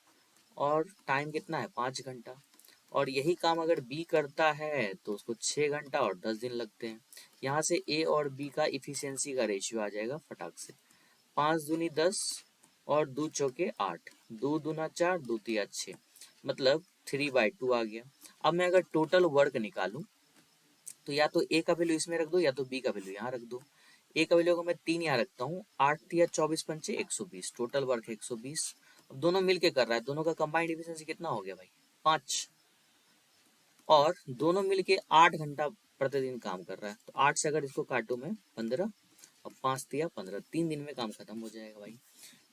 और टाइम कितना है 5 घंटा, और यही काम अगर बी करता है तो उसको 6 घंटा और 10 दिन लगते हैं। यहाँ से ए और बी का इफिशियंसी का रेशियो आ जाएगा फटाक से, 5 दूनी 10 और 2 चौके 8, 2 दूना 4, 2 तिया 6, मतलब 3/2 आ गया। अब मैं अगर टोटल वर्क निकालूं तो या तो ए का वैल्यू इसमें रख दो या तो बी का वैल्यू यहाँ रख दो। ए का वैल्यू को मैं 3 यहाँ रखता हूँ, 8 तिया 24 पंचे 120, टोटल वर्क है 120। अब दोनों मिलके कर रहा है, दोनों का कंबाइंड एफिशिएंसी कितना हो गया भाई 5, और दोनों मिलके 8 घंटा प्रतिदिन काम कर रहा है। तो 8 से अगर इसको काटू मैं 15, और 5 तिया 15, 3 दिन में काम खत्म हो जाएगा भाई।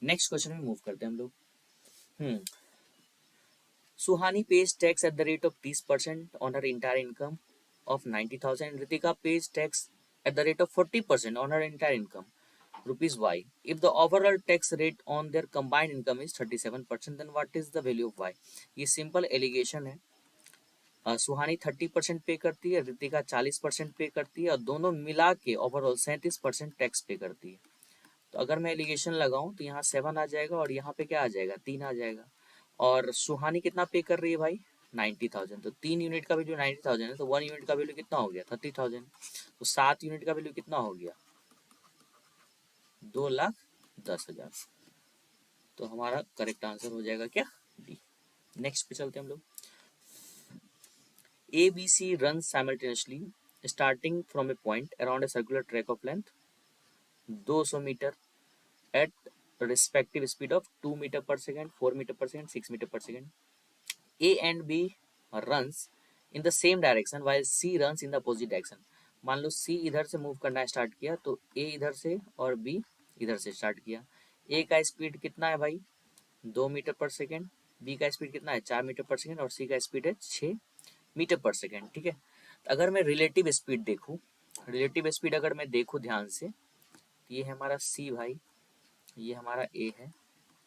नेक्स्ट क्वेश्चन में मूव करते हैं हम लोग। सुहानी pays tax at the rate of 30% on her entire income of 90,000. Ritika pays tax at the rate of 40% on her entire income, rupees Y. If the overall tax rate on their combined income is 37%, then what is the value of Y? ये simple allegation है। सुहानी 30% पे करती है, रितिका 40% पे करती है, और दोनों मिला के ओवरऑल 37% टैक्स पे करती है। तो अगर मैं एलिगेशन लगाऊं तो यहाँ 7 आ जाएगा और यहाँ पे क्या आ जाएगा 3 आ जाएगा। और सुहानी कितना पे कर रही है भाई 90,000, तो 3 यूनिट का वैल्यू 90,000 है, तो 1 यूनिट का वैल्यू कितना हो गया 30,000, तो 7 यूनिट का वैल्यू कितना हो गया 2,10,000। तो हमारा करेक्ट आंसर हो जाएगा क्या डी। नेक्स्ट पे चलते हैं हम लोग। ABC runs simultaneously starting from a point around a circular track of length 200 metre at respective speed of 2 metre per second, 4 metre per second, 6 metre per second. A and B runs in the same direction while C runs in the opposite direction। मान लो C इधर से move करना start किया तो A इधर से और B इधर से स्टार्ट किया। A का स्पीड कितना है भाई 2 मीटर पर सेकेंड, B का स्पीड कितना है 4 मीटर पर सेकेंड, और C का स्पीड है 6 मीटर पर सेकेंड। ठीक है, अगर मैं रिलेटिव स्पीड देखूं, रिलेटिव स्पीड अगर मैं देखूं ध्यान से, ये है हमारा C भाई, ये हमारा A है,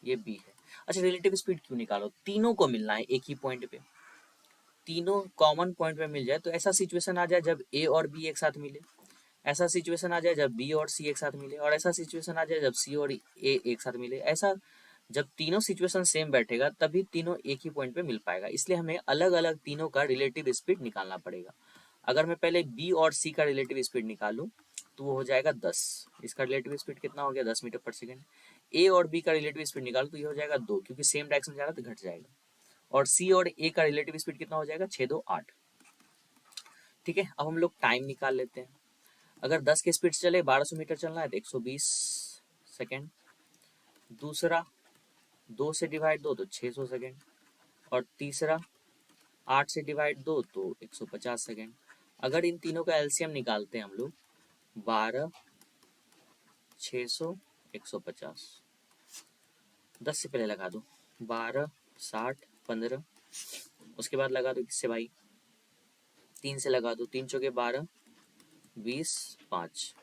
ये B है। अच्छा रिलेटिव स्पीड क्यों निकालो, तीनों को मिलना है एक ही पॉइंट पे, तीनों कॉमन पॉइंट पे मिल जाए। तो ऐसा सिचुएशन आ जाए जब ए और बी एक साथ मिले, ऐसा सिचुएशन आ जाए जब बी और सी एक साथ मिले, और ऐसा सिचुएशन आ जाए जब सी और ए एक साथ मिले। ऐसा जब तीनों सिचुएशन सेम बैठेगा तभी तीनों एक ही पॉइंट पे मिल पाएगा, इसलिए हमें अलग अलग तीनों का रिलेटिव स्पीड निकालना पड़ेगा। अगर मैं पहले बी और सी का रिलेटिव स्पीड निकालूं तो वो हो जाएगा 10, इसका रिलेटिव स्पीड कितना हो गया 10 मीटर पर सेकेंड। ए और बी का रिलेटिव स्पीड निकालू तो ये हो जाएगा 2, क्योंकि सेम डायरेक्शन जा रहा है तो घट जाएगा। और सी और ए का रिलेटिव स्पीड कितना हो जाएगा 6 2 8। ठीक है, अब हम लोग टाइम निकाल लेते हैं। अगर 10 के स्पीड से चले 1200 मीटर चलना है तो 120 सेकेंड। दूसरा 2 से डिवाइड दो तो 600 सेकेंड, और तीसरा 8 से डिवाइड दो तो 150 सेकेंड। अगर इन तीनों का एलसीएम निकालते हैं हम लोग 12, 600, 150, 10 से पहले लगा दो 12, 60, 15, उसके बाद लगा दो किससे भाई 3 से लगा दो, 3 चौके 12, 20, 5,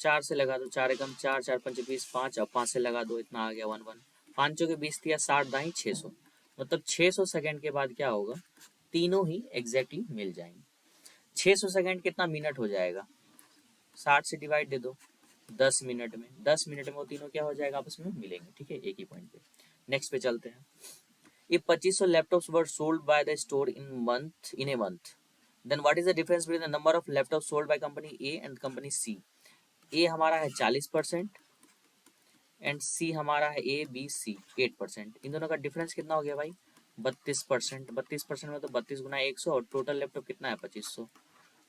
4 से लगा दो 4 एकम 4, 4 पंचे 20, 5, अब 5 से लगा दो इतना आ गया 1 1, 5 चौके 20 दिया 60 दाई 600, मतलब 600 सेकंड के बाद क्या होगा तीनों ही एग्जैक्टली मिल जाएंगे। 600 सेकंड कितना मिनट हो जाएगा 60 से डिवाइड दे दो 10 मिनट में, 10 मिनट में वो तीनों क्या हो जाएगा आपस में मिलेंगे। ठीक है, एक ही पॉइंट पे। नेक्स्ट पे चलते हैं। If 2500 laptops were sold by the store in a month, then what is the difference between the number of laptops sold by company A and company C? A हमारा है 40% एंड C हमारा है ABC 8%। इन दोनों का difference कितना हो गया भाई 32%। 32% में तो 32 गुना 100, और टोटल लैपटॉप कितना है 2500।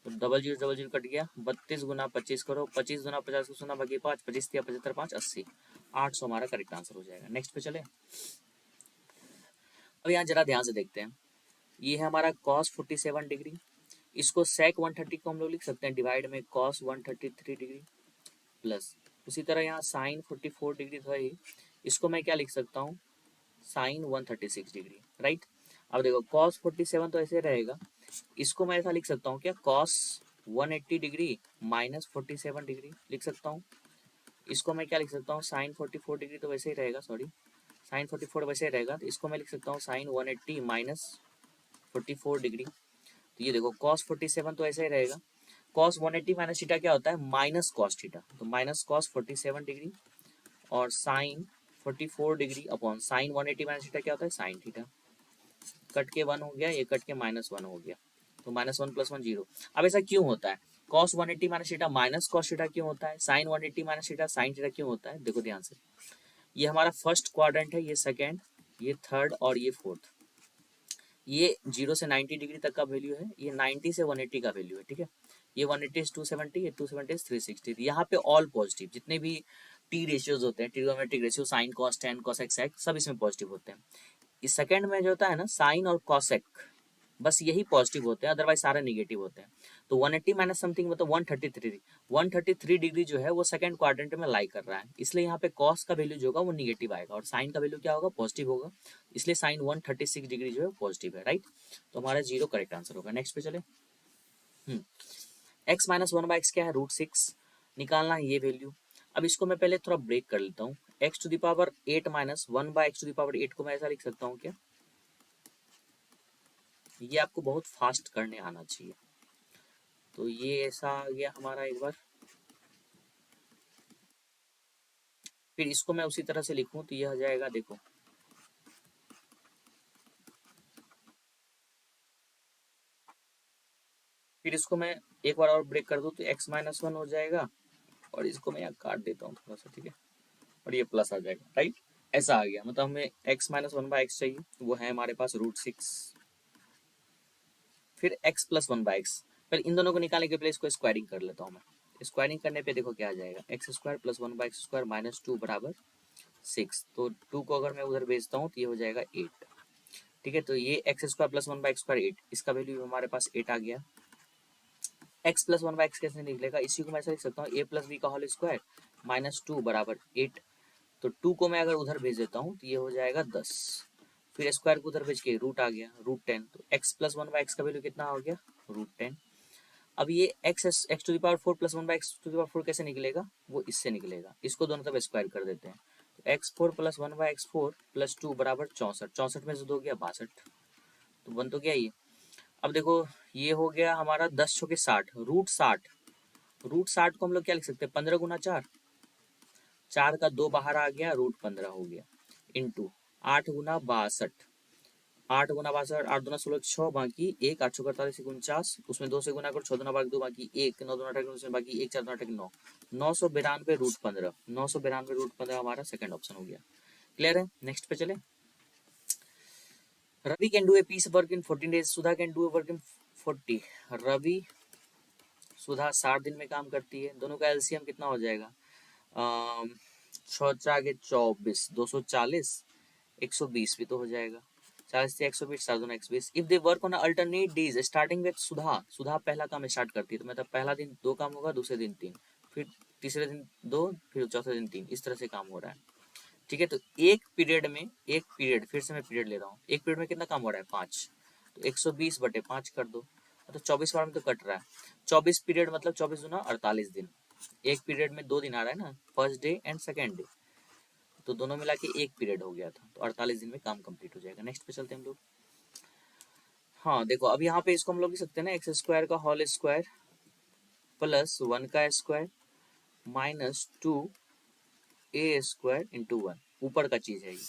तो डबल जीरो कट गया, 32 गुना 25 करो, 25 गुना 50 को सुना बाकी 5, 25 दिया 75, 5 80, 800 हमारा करेक्ट आंसर हो जाएगा। नेक्स्ट पे चले। अब यहाँ जरा ध्यान से देखते हैं, ये है हमारा cos 47 डिग्री, इसको sec 130 को हम लोग लिख सकते हैं डिवाइड में cos 133 डिग्री प्लस, उसी तरह यहाँ sin 44 डिग्री था ही, इसको मैं क्या लिख सकता हूँ sin 136 डिग्री, राइट। अब देखो cos 47 तो ऐसे रहेगा, इसको मैं ऐसा लिख सकता हूँ क्या cos 180 डिग्री माइनस 47 डिग्री लिख सकता हूँ। इसको मैं क्या लिख सकता हूँ sin 44 डिग्री तो वैसे ही रहेगा, सॉरी sin 44 वैसे ही रहेगा, तो इसको मैं लिख सकता हूँ sin 180 माइनस 44 डिग्री। तो ये देखो cos 47 तो ऐसे ही रहेगा, cos 180 माइनस थीटा क्या होता है माइनस cos थीटा, तो माइनस cos 47 डिग्री और sin 44 degree upon sin 180 minus theta क्या होता है sin थीटा। कट के 1 हो गया, ये कट के -1 हो गया, तो -1 + 1 0। अब ऐसा क्यों होता है, cos 180 minus theta minus cos theta क्यों होता है, sin 180 minus theta sin theta क्यों होता है, देखो ध्यान से, ये हमारा फर्स्ट क्वाड्रेंट है, ये सेकेंड, ये थर्ड और ये फोर्थ, ये 0 से 90 डिग्री तक का वैल्यू है, ये 90 से 180 का वैल्यू है, ठीक है। ये 180 is 270, ये 270 is 360। यहाँ पे ऑल पॉजिटिव, जितने भी टी रेशियोज होते हैं, trigonometric ratio sine cos tan cos x सब इसमें पॉजिटिव होते हैं। इस सेकंड में जो होता है ना साइन और कॉसेक, बस यही पॉजिटिव होते हैं, अदरवाइज सारे निगेटिव होते हैं। तो 180 माइनस समथिंग मतलब 133 डिग्री जो है वो सेकंड क्वाड्रेंट में लाई कर रहा है, इसलिए यहाँ पे कॉस का वैल्यू जो होगा वो निगेटिव आएगा और साइन का वैल्यू क्या होगा पॉजिटिव होगा, इसलिए साइन 136 डिग्री जो है पॉजिटिव है, राइट। तो हमारा 0 करेक्ट आंसर होगा। नेक्स्ट पे चले। एक्स माइनस 1/x क्या है √6, निकालना है ये वैल्यू। अब इसको मैं पहले थोड़ा ब्रेक कर लेता हूँ, x⁸ माइनस 1/x⁸ को मैं ऐसा लिख सकता हूँ क्या, ये आपको बहुत फास्ट करने आना चाहिए। तो ये ऐसा आ गया हमारा एक बार, फिर इसको मैं उसी तरह से लिखूं तो यह आ जाएगा, देखो फिर इसको मैं एक बार और ब्रेक कर दूं तो x-1 हो जाएगा, और इसको मैं यहाँ काट देता हूँ थोड़ा सा, ठीक है, और ये प्लस आ जाएगा, राइट। ऐसा आ गया, मतलब हमें x-1/x चाहिए, वो है हमारे पास √6, फिर x+1/x। फिर इन दोनों को निकालने के पहले इसको स्क्वायरिंग कर लेता हूँ मैं, स्क्वायरिंग करने पे देखो क्या आ जाएगा, x² + 1/x² -2 बराबर 6, तो 2 को अगर मैं उधर भेजता हूँ तो ये हो जाएगा 8, ठीक है। तो ये x² + 1/x² 8, इसका वैल्यू हमारे पास 8 आ गया। x + 1/x कैसे निकलेगा, इसी को मैं ऐसा लिख सकता हूँ a + b का होल स्क्वायर -2 बराबर 8, तो 2 को मैं अगर उधर भेज देता हूँ तो ये हो जाएगा 10, फिर स्क्वायर को उधर भेज के रूट आ गया √10, तो x + 1/x का वैल्यू कितना हो गया √10। अब ये x⁴ + 1/x⁴ कैसे निकलेगा, वो इससे निकलेगा, इसको दोनों तरफ स्क्वायर कर देते हैं, तो x4 + 1/x4 + 2 बराबर 64, 64 में से 2 गया 62, तो बन तो गया ये। अब देखो ये हो गया हमारा 10 × 60 √60, √60 को हम लोग क्या लिख सकते हैं 15 × 4, 4 का 2 बाहर आ गया √15 हो गया, इंटू 8 × 62, 8 × 62, 8 दूना 16 6 बाकी 1, 8 × 48 49, उसमें 2 से गुना करो 6 दूना बाकी 2 बाकी 1, 9 दूना 18 उसमें बाकी 1, 4 दूना 18 9, 992 √15, 992 √15 हमारा सेकंड ऑप्शन हो गया। क्लियर है। नेक्स्ट पे चले। Ravi can do a piece work in 14 days, Sudha can do a work in 40। Ravi Sudha 60 दिन में काम करती है, दोनों का एलसीएम कितना हो जाएगा, 6×4 = 24, 240, 120 भी तो हो जाएगा, 40 से 120, 7 × 120। If they work on alternate days starting with Sudha, Sudha पहला काम स्टार्ट करती है, तो मतलब पहला दिन 2 काम होगा, दूसरे दिन 3, फिर तीसरे दिन 2, फिर चौथे दिन 3, इस तरह से काम हो रहा है, ठीक है। तो एक पीरियड फिर से मैं पीरियड ले रहा हूँ, एक पीरियड में कितना काम हो रहा है 5, तो 120/5 कर दो, तो 24 बार में तो कट रहा है, 24 पीरियड मतलब 24 दूना 48 दिन, एक पीरियड में 2 दिन आ रहा है ना, first day and second day, तो दोनों मिला के एक पीरियड हो गया था, तो 48 दिन में काम कंप्लीट हो जाएगा। नेक्स्ट पे चलते हैं हम लोग। हाँ देखो अब यहाँ पे इसको हम लोग लिख सकते हैं ना, x² का होल स्क्वायर प्लस 1 का स्क्वायर -2a² इंटू 1, ऊपर का चीज है ये,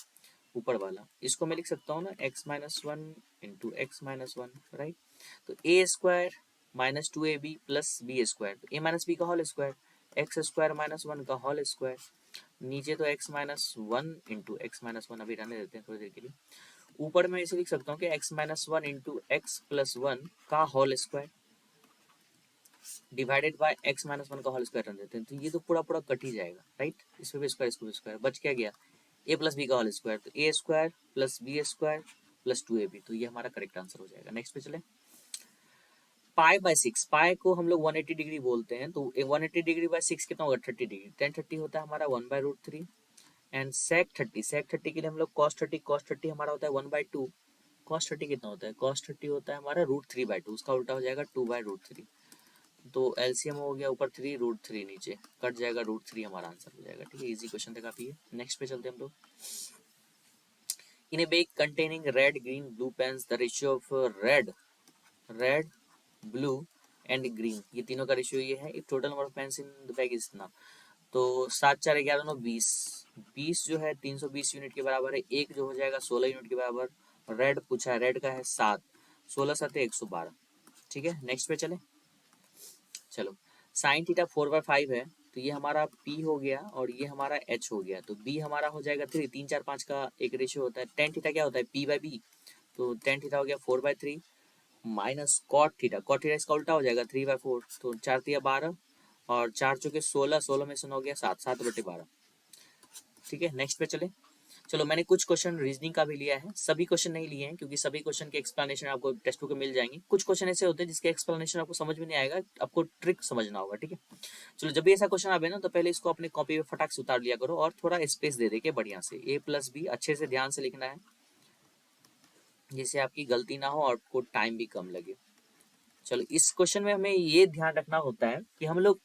ऊपर वाला, इसको मैं लिख सकता हूँ ना x-1 इंटू x-1, राइट। तो a² -2ab प्लस b², तो a-b का होल स्क्वायर, x² -1 का होल स्क्वायर, नीचे तो x-1 इंटू x-1 अभी रहने देते हैं थोड़ी देर के लिए, ऊपर में इसे लिख सकता हूँ कि x-1 इंटू x + 1 का whole square, divided by x minus one का होल स्क्वायर रख देते हैं, तो ये तो पूरा पूरा कट ही जाएगा, राइट। इसमें भी स्क्वायर, इसको भी स्क्वायर, बच क्या गया a प्लस बी का होल स्क्वायर, तो a square plus B square plus 2ab, तो ये हमारा करेक्ट आंसर हो जाएगा। नेक्स्ट पे चले। पाई बाय 6, पाई को हम लोग 180 डिग्री बोलते हैं, तो 180 डिग्री बाय 6 कितना होगा 30 डिग्री, 1030 होता है हमारा 1/√3। एंड सेक 30, सेक 30 के लिए हम लोग cos 30, cos 30 हमारा होता है 1/2। cos 30 कितना होता है, cos 30 होता है हमारा √3/2, उसका उल्टा हो जाएगा 2/√3। तो एलसीएम हो गया ऊपर 3, √3 नीचे कट जाएगा, √3 हमारा आंसर हो जाएगा, ठीक है। इजी क्वेश्चन था काफी है। नेक्स्ट पे चलते हैं हम लोग। In a bag containing red green blue pens the ratio of red blue and green, ये तीनों का रेशियो ये है। If total number of pens in the bag is इतना, तो 7 4 11 9 20, 20 जो है 320 यूनिट के बराबर है। एक जो हो जाएगा 16 यूनिट के बराबर। रेड पूछा है, रेड का है 7, 16 7 112, ठीक है। नेक्स्ट पे चले। चलो, साइन थीटा 4/5 है, तो ये हमारा P हो गया और ये हमारा H हो गया, तो B हमारा हो जाएगा 3, 3 4 5 का एक रेशियो होता है। टेन थीटा क्या होता है P/B, तो टेन थीटा हो गया 4/3 माइनस कॉट थीटा इसका उल्टा हो जाएगा 3/4, तो 4 तिया 12 और 4 चौके 16, 16 में से 9 गया 7, 7/12, ठीक है। नेक्स्ट पे चले। चलो, मैंने कुछ क्वेश्चन रीजनिंग का भी लिया है, सभी क्वेश्चन नहीं लिए हैं क्योंकि सभी क्वेश्चन के एक्सप्लेनेशन आपको टेक्स्ट बुक में मिल जाएंगे। कुछ क्वेश्चन ऐसे होते हैं जिसके एक्सप्लेनेशन आपको समझ में नहीं आएगा, आपको ट्रिक समझना होगा, ठीक है। चलो, जब भी ऐसा क्वेश्चन आवे ना, तो पहले इसको अपने कॉपी पे फटाक से उतार लिया करो और थोड़ा स्पेस दे के बढ़िया से a प्लस बी अच्छे से ध्यान से लिखना है, जिससे आपकी गलती ना हो और आपको टाइम भी कम लगे। चलो, इस क्वेश्चन में हमें ये ध्यान रखना होता है कि हम लोग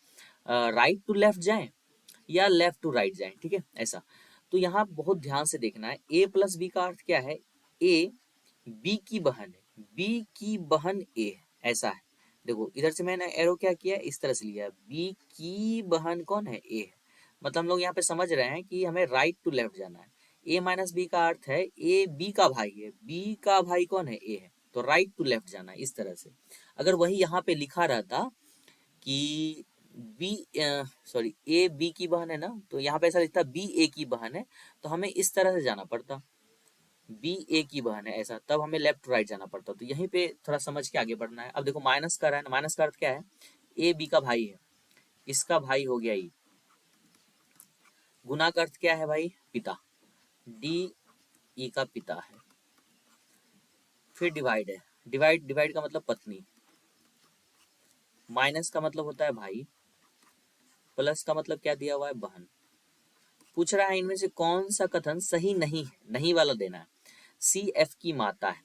राइट टू लेफ्ट जाएं या लेफ्ट टू राइट जाएं, ठीक है, ऐसा। तो यहाँ बहुत ध्यान से देखना है। a प्लस बी का अर्थ क्या है, a बी की बहन है, बी की बहन a है, ऐसा है। देखो, इधर से मैंने एरो क्या किया, इस तरह से लिया, बी की बहन कौन है, a है। मतलब हम लोग यहाँ पे समझ रहे हैं कि हमें राइट टू लेफ्ट जाना है। a माइनस बी का अर्थ है a बी का भाई है, b का भाई कौन है, a है, तो राइट टू लेफ्ट जाना है इस तरह से। अगर वही यहाँ पे लिखा रहता कि बी सॉरी ए बी की बहन है ना, तो यहाँ पे ऐसा लिखता बी ए की बहन है, तो हमें इस तरह से जाना पड़ता, बी ए की बहन है ऐसा, तब हमें लेफ्ट राइट जाना पड़ता। तो यहीं पे थोड़ा समझ के आगे बढ़ना है। अब देखो, माइनस कर रहा है ना, माइनस का अर्थ क्या है, ए बी का भाई है, इसका भाई हो गया ई। गुना का अर्थ क्या है भाई, पिता, डी ई का पिता है। फिर डिवाइड है, डिवाइड डिवाइड का मतलब पत्नी, माइनस का मतलब होता है भाई, प्लस का मतलब क्या दिया हुआ है, बहन। पूछ रहा है इनमें से कौन सा कथन सही नहीं है, नहीं वाला देना है। सी एफ की माता है,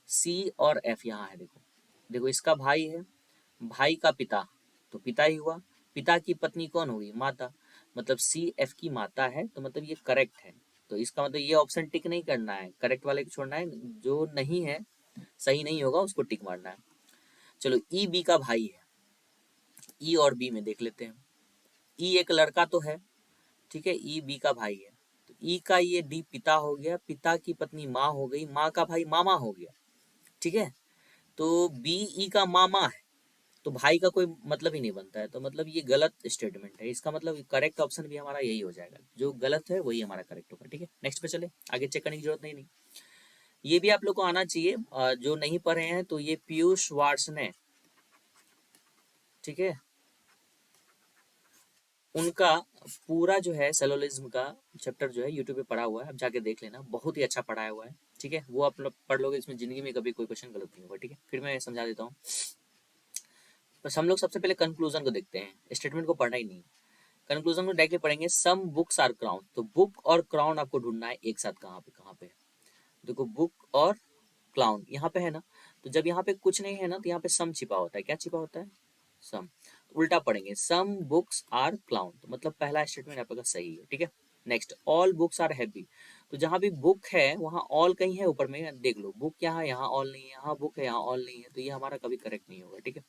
सी और एफ यहाँ है, देखो देखो, इसका भाई है, भाई का पिता, तो पिता ही हुआ, पिता की पत्नी कौन होगी, माता, मतलब सी एफ की माता है, तो मतलब ये करेक्ट है। तो इसका मतलब ये ऑप्शन टिक नहीं करना है, करेक्ट वाले को छोड़ना है, जो नहीं है, सही नहीं होगा उसको टिक मारना है। चलो, ई बी का भाई है, ई और बी में देख लेते हैं। ई एक लड़का तो है, ठीक है, ई बी का भाई है, तो ई का ये डी पिता हो गया, पिता की पत्नी माँ हो गई, माँ का भाई मामा हो गया, ठीक है। तो बी ई का मामा है, तो भाई का कोई मतलब ही नहीं बनता है, तो मतलब ये गलत स्टेटमेंट है। इसका मतलब करेक्ट ऑप्शन भी हमारा यही हो जाएगा, जो गलत है वही हमारा करेक्ट होगा, ठीक है। नेक्स्ट पे चले, आगे चेक करने की जरूरत नहीं। ये भी आप लोग को आना चाहिए, जो नहीं पढ़े हैं तो ये पीयूष वार्स ने, ठीक है, उनका पूरा जो है सेलोलिज्म का चैप्टर जो है यूट्यूब पे पढ़ा हुआ है, आप जाके देख लेना, बहुत ही अच्छा पढ़ाया हुआ है, ठीक है। वो आप लोग पढ़ लोगे, इसमें जिंदगी में कभी कोई क्वेश्चन गलत नहीं होगा, ठीक है। फिर मैं समझा देता हूँ। बस हम लोग सबसे पहले कंक्लूजन को देखते हैं, स्टेटमेंट को पढ़ना ही नहीं। कंक्लूजन में डायरेक्टली पढ़ेंगे, सम बुक्स आर क्राउन, तो बुक और क्राउन आपको ढूंढना है एक साथ, कहाँ पे है। देखो, बुक और क्लाउन यहाँ पे है ना, तो जब यहाँ पे कुछ नहीं है ना, तो यहाँ पे सम छिपा होता है, क्या छिपा होता है, सम। तो उल्टा पढ़ेंगे, सम बुक्स आर क्लाउन, तो मतलब पहला स्टेटमेंट आपका सही है, ठीक है। Next, all books are heavy, तो जहां भी बुक है वहां ऑल कहीं है ऊपर में, देख लो, बुक यहाँ, यहाँ ऑल नहीं है, यहाँ बुक है, यहाँ ऑल नहीं है, तो ये हमारा कभी करेक्ट नहीं होगा, ठीक है।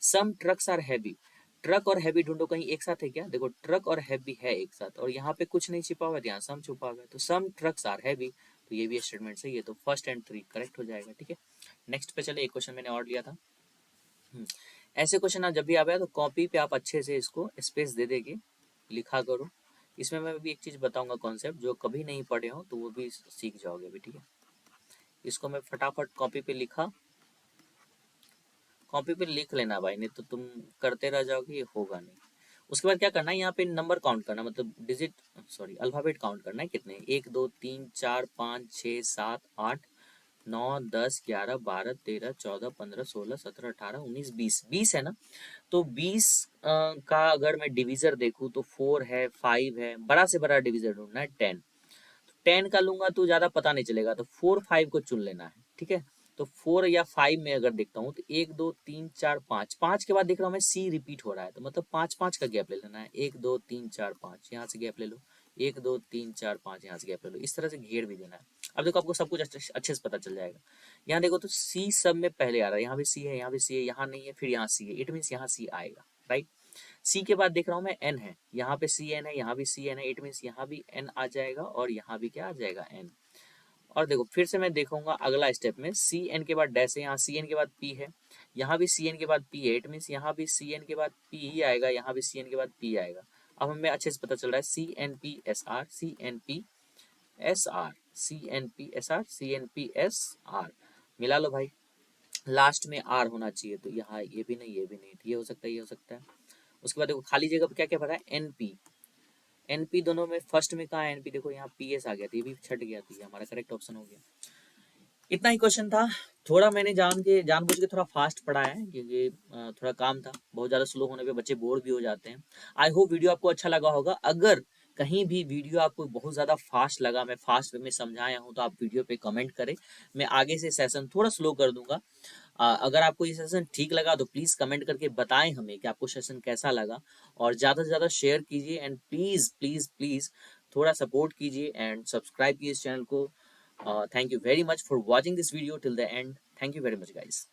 सम ट्रक्स आर हैवी, ट्रक और हैवी ढूंढो, कहीं एक साथ है क्या, देखो ट्रक और हैवी है एक साथ, और यहाँ पे कुछ नहीं छिपा हुआ है, यहाँ सम छुपा हुआ है, तो सम ट्रक्स आर हैवी, तो ये भी स्टेटमेंट सही है, तो फर्स्ट एंड थ्री करेक्ट हो जाएगा, ठीक है। नेक्स्ट पे चले, एक क्वेश्चन मैंने और लिया था। ऐसे क्वेश्चन आप जब भी आवे तो कॉपी पे आप अच्छे से इसको स्पेस दे देके लिखा करो। इसमें मैं भी एक चीज बताऊंगा कॉन्सेप्ट, जो कभी नहीं पढ़े हो तो वो भी सीख जाओगे भी, ठीक है। इसको मैं फटाफट कॉपी पे लिखा कॉपी पे लिख लेना भाई, नहीं तो तुम करते रह जाओगे, ये होगा नहीं। उसके बाद क्या करना है, यहाँ पे नंबर काउंट करना, मतलब डिजिट, सॉरी अल्फाबेट काउंट करना है, कितने, 1 2 3 4 5 6 7 8 9 10 11 12 13 14 15 16 17 18 19 20, 20 है ना। तो 20 का अगर मैं डिवीजर देखूँ तो 4 है, 5 है, बड़ा से बड़ा डिवीजर ढूंढना है 10। 10 का लूंगा तो ज्यादा पता नहीं चलेगा, तो 4 5 को चुन लेना है, ठीक है। तो 4 या 5 में अगर देखता हूँ तो 1 2 3 4 5, 5 के बाद देख रहा हूँ मैं C रिपीट हो रहा है, तो मतलब 5 5 का गैप ले लेना है, 1 2 3 4 5 यहाँ से गैप ले लो, 1 2 3 4 5 यहाँ से गैप ले लो, इस तरह से घेर भी देना है। अब देखो आपको सब कुछ अच्छे से पता चल जाएगा। यहाँ देखो तो C सब में पहले आ रहा है, यहाँ भी C है, यहाँ भी C है, यहाँ नहीं है, फिर यहाँ C है, इट मीन्स यहाँ C आएगा, राइट। सी के बाद देख रहा हूँ मैं एन है, यहाँ पे सी एन है, यहाँ भी सी एन है, इट मीन्स यहाँ भी एन आ जाएगा और यहाँ भी क्या आ जाएगा, एन। और देखो फिर से मैं देखूंगा अगला स्टेप में, सी एन के बाद डैश है, यहाँ सी एन के बाद पी है, यहाँ भी सी एन के बाद पी है, इट मीन्स यहाँ भी सी एन के बाद पी ही आएगा, यहाँ भी सी एन के बाद पी आएगा। अब हमें अच्छे से पता चल रहा है C N P S R, C N P S R, C N P S R, C N P S R, मिला लो भाई। लास्ट में आर होना चाहिए, तो यहाँ ये भी नहीं, ये भी नहीं, ये हो सकता है, ये हो सकता है। उसके बाद देखो खाली जगह पे क्या क्या भरा है, एनपी। एनपी दोनों में फर्स्ट में कहा है एनपी, देखो यहाँ पीएस आ गया था, ये भी छट गया, तो ये हमारा करेक्ट ऑप्शन हो गया। इतना ही क्वेश्चन था। थोड़ा मैंने जानबूझ के थोड़ा फास्ट पढ़ा है, क्योंकि थोड़ा काम था, बहुत ज़्यादा स्लो होने पे बच्चे बोर भी हो जाते हैं। आई होप वीडियो आपको अच्छा लगा होगा। अगर कहीं भी वीडियो आपको बहुत ज़्यादा फास्ट लगा, मैं फास्ट वे में समझाया हूँ, तो आप वीडियो पे कमेंट करें, मैं आगे से सेशन थोड़ा स्लो कर दूंगा। अगर आपको ये सेशन ठीक लगा तो प्लीज़ कमेंट करके बताएं हमें कि आपको सेशन कैसा लगा, और ज़्यादा से ज़्यादा शेयर कीजिए, एंड प्लीज़ प्लीज़ प्लीज़ थोड़ा सपोर्ट कीजिए एंड सब्सक्राइब कीजिए इस चैनल को। Thank you very much for watching this video till the end. Thank you very much, guys.